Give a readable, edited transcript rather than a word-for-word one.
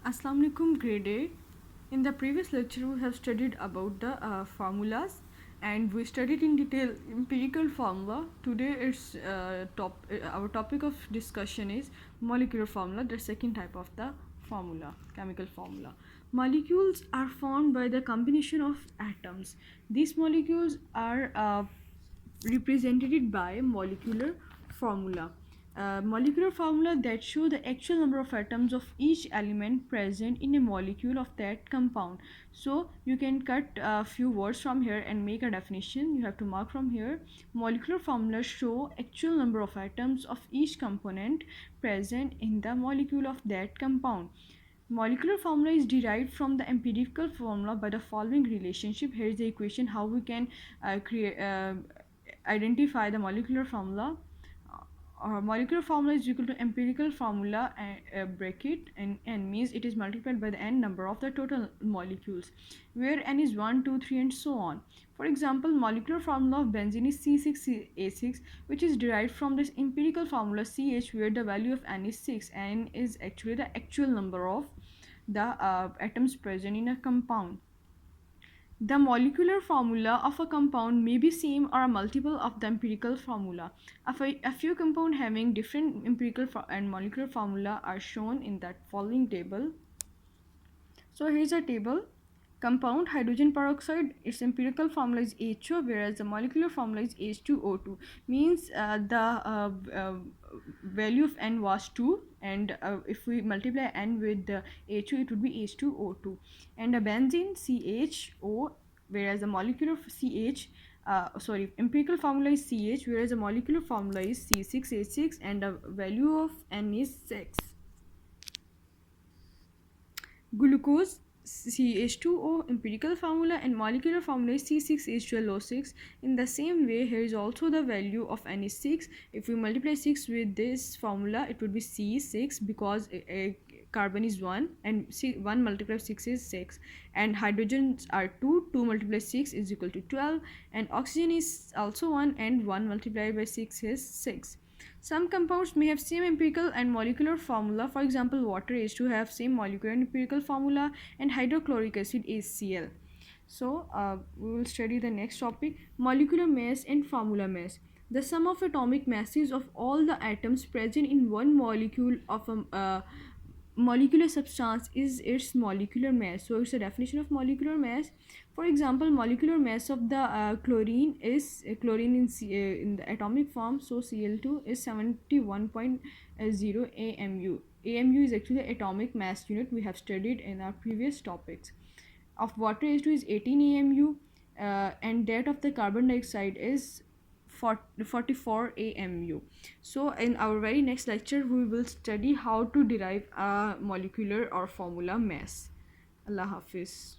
Assalamu alaikum, grade 8. In the previous lecture, we have studied about the formulas and we studied in detail empirical formula. Today, our topic of discussion is molecular formula, the second type of the formula, chemical formula. Molecules are formed by the combination of atoms. These molecules are represented by molecular formula. Molecular formula that show the actual number of atoms of each element present in a molecule of that compound. So you can cut a few words from here and make a definition. You have to mark from here. Molecular formula show actual number of atoms of each component present in the molecule of that compound. Molecular formula is derived from the empirical formula by the following relationship. Here is the equation how we can identify the molecular formula. Molecular formula is equal to empirical formula bracket and n means it is multiplied by the n number of the total molecules, where n is 1, 2, 3 and so on. For example, molecular formula of benzene is C6A6, which is derived from this empirical formula CH, where the value of n is 6. N is actually the actual number of the atoms present in a compound. The molecular formula of a compound may be same or a multiple of the empirical formula. A few compounds having different empirical and molecular formula are shown in that following table. So here's a table. Compound hydrogen peroxide, its empirical formula is HO, whereas the molecular formula is H2O2. Means the value of N was 2, and if we multiply N with the HO, it would be H2O2. And a benzene CHO, whereas the molecular empirical formula is CH, whereas the molecular formula is C6H6, and the value of N is 6. Glucose CH2O, empirical formula and molecular formula is C6H12O6. In the same way, here is also the value of N is 6. If we multiply 6 with this formula, it would be C6, because a carbon is 1 and 1 multiplied 6 is 6, and hydrogens are 2. 2 multiplied 6 is equal to 12, and oxygen is also 1, and 1 multiplied by 6 is 6. Some compounds may have same empirical and molecular formula. For example, water H2 have same molecular and empirical formula, and hydrochloric acid HCl. So we will study the next topic, molecular mass and formula mass. The sum of atomic masses of all the atoms present in one molecule of a molecular substance is its molecular mass. So it's a definition of molecular mass. For example, molecular mass of the chlorine is chlorine in the atomic form, so Cl2 is 71.0 AMU. AMU is actually the atomic mass unit we have studied in our previous topics. Of water H2 is 18 AMU, and that of the carbon dioxide is 44 AMU. So in our very next lecture, we will study how to derive a molecular or formula mass. Allah Hafiz.